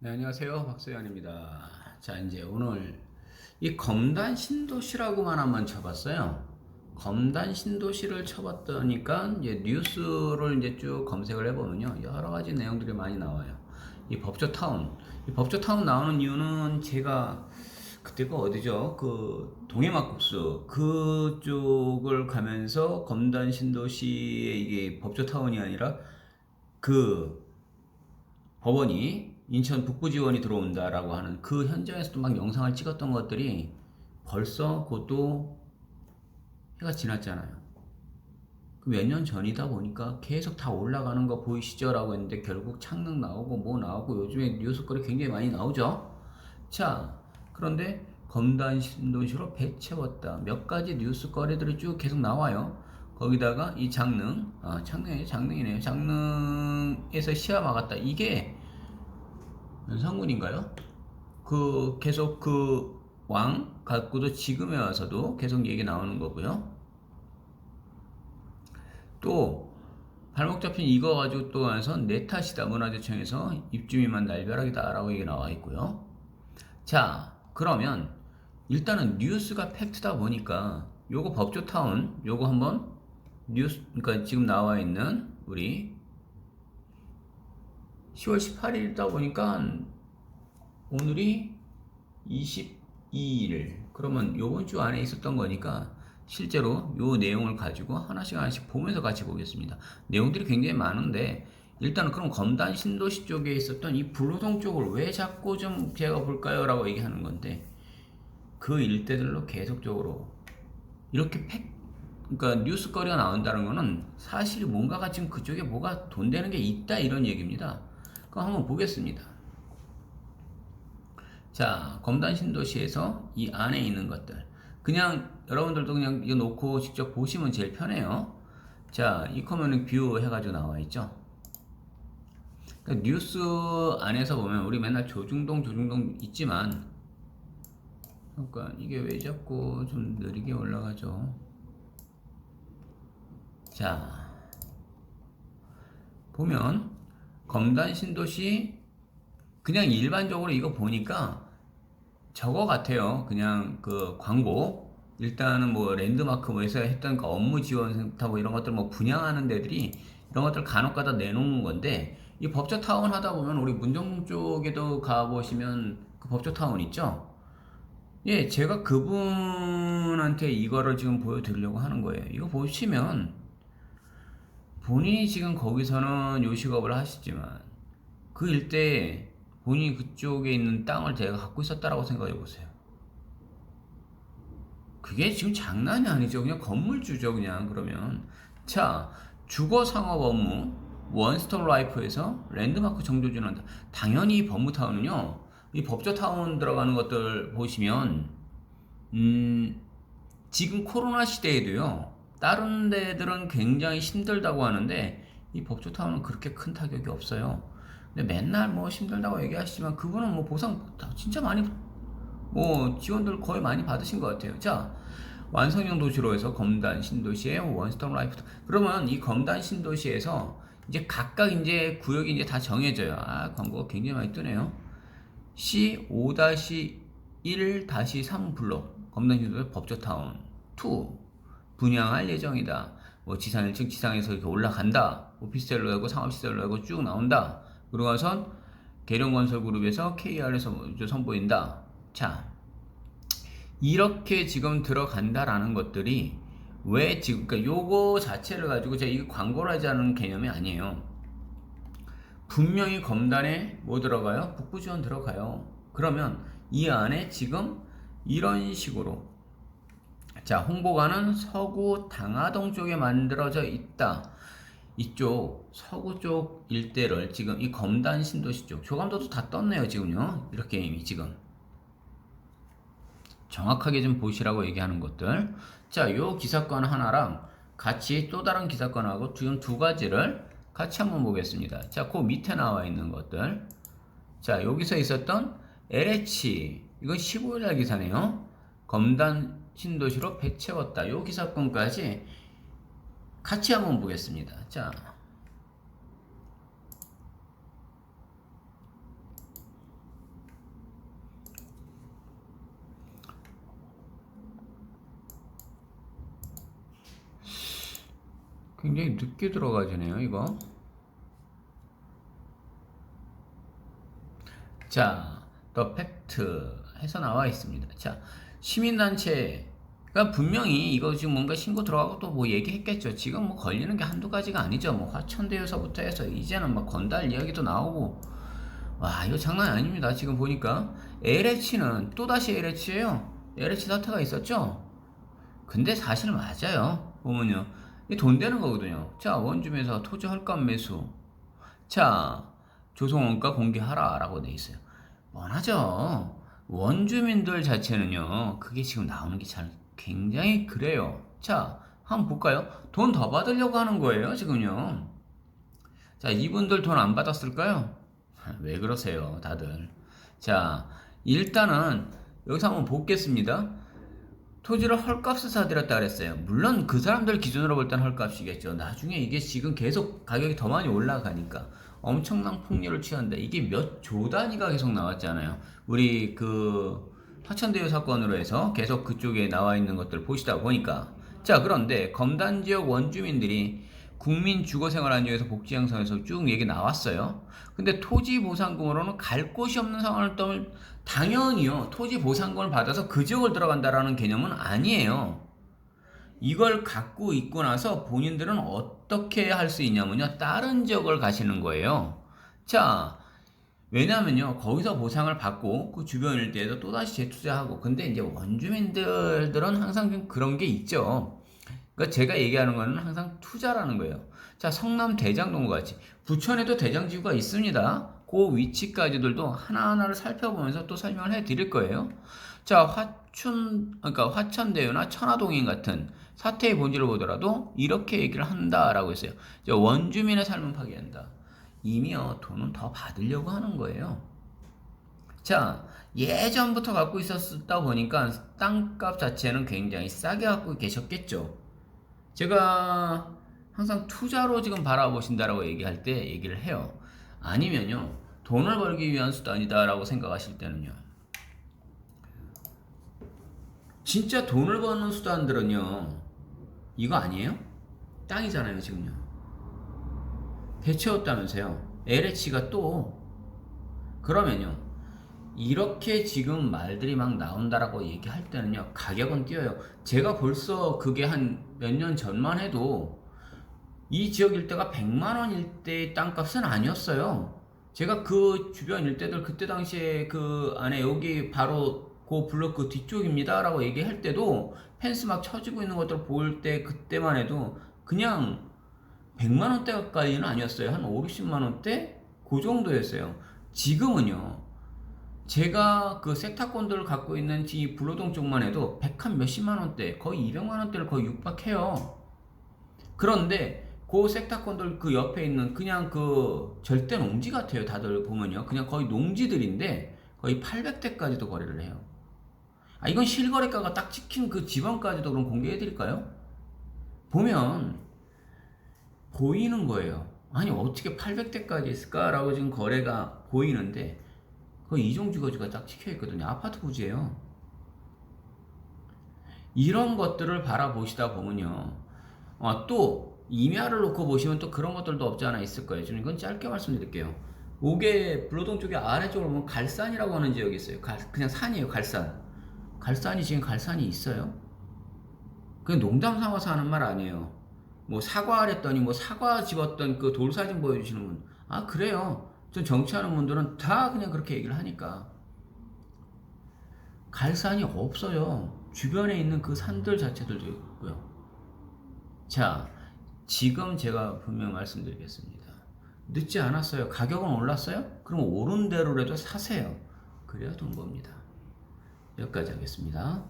네, 안녕하세요. 박소연입니다. 자, 이제 오늘 이 검단 신도시라고만 한번 쳐봤어요. 검단 신도시를 쳐봤더니까 이제 뉴스를 이제 쭉 검색을 해보면요. 여러 가지 내용들이 많이 나와요. 이 법조타운. 이 법조타운 나오는 이유는 제가 그때가 어디죠? 그 동해막국수 그쪽을 가면서 검단 신도시에 이게 법조타운이 아니라 그 법원이 인천 북부지원이 들어온다라고 하는 그 현장에서도 막 영상을 찍었던 것들이 벌써 그것도 해가 지났잖아요. 몇 년 전이다 보니까 계속 다 올라가는 거 보이시죠? 라고 했는데 결국 창릉 나오고 뭐 나오고 요즘에 뉴스거리 굉장히 많이 나오죠? 자, 그런데 검단 신도시로 배 채웠다. 몇 가지 뉴스거리들이 쭉 계속 나와요. 거기다가 이 장릉, 장릉이네요. 장릉에서 시야 막았다. 이게 연산군인가요? 그 계속 그 왕 갖고도 지금에 와서도 계속 얘기 나오는 거고요. 또 발목 잡힌 이거 가지고 또 와서 내 탓이다 문화재청에서 입주민만 날벼락이다라고 얘기 나와 있고요. 자, 그러면 일단은 뉴스가 팩트다 보니까 요거 법조타운 요거 한번 뉴스 그러니까 지금 나와 있는 우리 10월 18일이다 보니까 오늘이 22일. 그러면 요번 주 안에 있었던 거니까 실제로 요 내용을 가지고 하나씩 보면서 같이 보겠습니다. 내용들이 굉장히 많은데 일단은 그럼 검단 신도시 쪽에 있었던 이 불호동 쪽을 왜 자꾸 좀 제가 볼까요? 라고 얘기하는 건데 그 일대들로 계속적으로 이렇게 그러니까 뉴스거리가 나온다는 거는 사실 뭔가가 지금 그쪽에 뭐가 돈 되는 게 있다 이런 얘기입니다. 그럼 한번 보겠습니다. 자, 검단 신도시에서 이 안에 있는 것들. 그냥 여러분들도 그냥 이거 놓고 직접 보시면 제일 편해요. 자, 이커뮤닉 뷰 해가지고 나와 있죠. 그러니까 뉴스 안에서 보면 우리 맨날 조중동 있지만, 그러니까 이게 왜 자꾸 좀 느리게 올라가죠? 자, 보면 검단 신도시 그냥 일반적으로 이거 보니까 저거 같아요. 그냥 그 광고. 일단은 뭐 랜드마크 뭐에서 했던 그 업무 지원 센터 뭐 이런 것들 뭐 분양하는 데들이 이런 것들 간혹 가다 내놓은 건데 이 법조타운 하다 보면 우리 문정 쪽에도 가보시면 그 법조타운 있죠? 예, 제가 그분한테 이거를 지금 보여드리려고 하는 거예요. 이거 보시면 본인이 지금 거기서는 요식업을 하시지만 그 일대에 본인이 그쪽에 있는 땅을 제가 갖고 있었다라고 생각해 보세요. 그게 지금 장난이 아니죠. 그냥 건물주죠, 그냥 그러면. 자, 주거 상업 업무 원스톱 라이프에서 랜드마크 정조준을 한다. 당연히 이 법무타운은요. 이 법조타운 들어가는 것들 보시면 지금 코로나 시대에도요. 다른 데들은 굉장히 힘들다고 하는데 이 법조타운은 그렇게 큰 타격이 없어요. 근데 맨날 뭐 힘들다고 얘기하시지만 그분은 뭐 보상 진짜 많이 뭐 지원들 거의 많이 받으신 것 같아요. 자, 완성형 도시로 해서 검단 신도시의 원스톱 라이프. 그러면 이 검단 신도시에서 이제 각각 이제 구역이 이제 다 정해져요. 아, 광고가 굉장히 많이 뜨네요. C5-1-3 블록 검단 신도시 법조타운 2 분양할 예정이다. 뭐 지상 1층 지상에서 이렇게 올라간다. 오피스텔로 하고 상업시설로 하고 쭉 나온다. 그러고 나선 계룡건설그룹에서 KR에서 선보인다. 자, 이렇게 지금 들어간다라는 것들이 왜 지금 그러니까 요거 자체를 가지고 제가 이거 광고를 하자는 개념이 아니에요. 분명히 검단에 뭐 들어가요? 북부지원 들어가요. 그러면 이 안에 지금 이런 식으로 자, 홍보관은 서구 당하동 쪽에 만들어져 있다. 이쪽 서구 쪽 일대를 지금 이 검단 신도시 쪽 조감도도 다 떴네요 지금요. 이렇게 이미 지금 정확하게 좀 보시라고 얘기하는 것들. 자, 요 기사건 하나랑 같이 또 다른 기사건하고 지금 두 가지를 같이 한번 보겠습니다. 자, 그 밑에 나와 있는 것들. 자, 여기서 있었던 LH 이건 15일날 기사네요. 검단 신도시로 배 채웠다. 요 기사건까지 같이 한번 보겠습니다. 자, 굉장히 늦게 들어가지네요, 이거. 자, 더 팩트 해서 나와 있습니다. 자, 시민단체가 분명히 이거 지금 뭔가 신고 들어가고 또 뭐 얘기했겠죠. 지금 뭐 걸리는 게 한두 가지가 아니죠. 뭐 화천대유서부터 해서 이제는 막 건달 이야기도 나오고, 와, 이거 장난 아닙니다. 지금 보니까 LH는 또다시 LH예요. LH 사태가 있었죠. 근데 사실 맞아요. 보면요. 이게 돈 되는 거거든요. 자, 원주민에서 토지 헐값 매수. 자, 조성원가 공개하라 라고 돼 있어요. 뻔하죠. 원주민들 자체는요, 그게 지금 나오는 게 잘 굉장히 그래요. 자, 한번 볼까요? 돈 더 받으려고 하는 거예요, 지금요. 자, 이분들 돈 안 받았을까요? 왜 그러세요, 다들? 자, 일단은 여기서 한번 보겠습니다. 토지를 헐값에 사들였다 그랬어요. 물론 그 사람들 기준으로 볼 때는 헐값이겠죠. 나중에 이게 지금 계속 가격이 더 많이 올라가니까 엄청난 폭리를 취한다. 이게 몇 조 단위가 계속 나왔잖아요. 우리 그 화천대유 사건으로 해서 계속 그쪽에 나와 있는 것들 보시다 보니까. 자, 그런데 검단 지역 원주민들이 국민 주거생활 안정에서 복지 향상에서 쭉 얘기 나왔어요. 근데 토지 보상금으로는 갈 곳이 없는 상황을 떠면 당연히요. 토지 보상금을 받아서 그 지역을 들어간다라는 개념은 아니에요. 이걸 갖고 있고 나서 본인들은 어떻게 할 수 있냐면요. 다른 지역을 가시는 거예요. 자, 왜냐면요. 거기서 보상을 받고 그 주변 일대에서 또다시 재투자하고. 근데 이제 원주민들은 항상 좀 그런 게 있죠. 그러니까 제가 얘기하는 거는 항상 투자라는 거예요. 자, 성남 대장동과 같이 부천에도 대장지구가 있습니다. 그 위치까지들도 하나하나를 살펴보면서 또 설명을 해 드릴 거예요. 자, 그러니까 화천대유나 천화동인 같은 사태의 본질을 보더라도 이렇게 얘기를 한다라고 했어요. 원주민의 삶은 파괴한다. 이미요, 돈은 더 받으려고 하는 거예요. 자, 예전부터 갖고 있었다 보니까 땅값 자체는 굉장히 싸게 갖고 계셨겠죠. 제가 항상 투자로 지금 바라보신다라고 얘기할 때 얘기를 해요. 아니면요, 돈을 벌기 위한 수단이다라고 생각하실 때는요, 진짜 돈을 버는 수단들은요, 이거 아니에요? 땅이잖아요, 지금요. 배채웠다면서요. LH가 또, 그러면요, 이렇게 지금 말들이 막 나온다라고 얘기할 때는요, 가격은 뛰어요. 제가 벌써 그게 한 몇 년 전만 해도 이 지역 일대가 100만 원 일대의 땅값은 아니었어요. 제가 그 주변 일대들 그때 당시에 그 안에 여기 바로 그 블록 그 뒤쪽입니다 라고 얘기할 때도 펜스 막 쳐지고 있는 것들 볼 때 그때만 해도 그냥 100만 원대까지는 아니었어요. 한 5, 60만 원대? 그 정도였어요. 지금은요, 제가 그 세타권들을 갖고 있는 이 불로동 쪽만 해도 100한 몇십만 원대, 거의 200만 원대를 거의 육박해요. 그런데 그 섹타권들 그 옆에 있는 그냥 그 절대 농지 같아요. 다들 보면요. 그냥 거의 농지들인데 거의 800대까지도 거래를 해요. 아, 이건 실거래가가 딱 찍힌 그 지방까지도 그럼 공개해 드릴까요? 보면 보이는 거예요. 아니, 어떻게 800대까지 있을까라고 지금 거래가 보이는데 거의 이종주거지가 딱 찍혀 있거든요. 아파트 부지예요. 이런 것들을 바라보시다 보면요. 또 임야를 놓고 보시면 또 그런 것들도 없지 않아 있을 거예요. 지금 이건 짧게 말씀드릴게요. 옥의 불로동 쪽에 아래쪽으로 보면 갈산이라고 하는 지역이 있어요. 그냥 산이에요. 갈산. 갈산이 지금 갈산이 있어요. 그냥 농담 삼아서 하는 말 아니에요. 뭐 사과하랬더니 뭐 사과 집었던 그 돌사진 보여주시는 분. 아, 그래요. 전 정치하는 분들은 다 그냥 그렇게 얘기를 하니까. 갈산이 없어요. 주변에 있는 그 산들 자체들도 있고요. 자, 지금 제가 분명 말씀드리겠습니다. 늦지 않았어요. 가격은 올랐어요? 그럼 오른 대로라도 사세요. 그래야 돈 법니다. 여기까지 하겠습니다.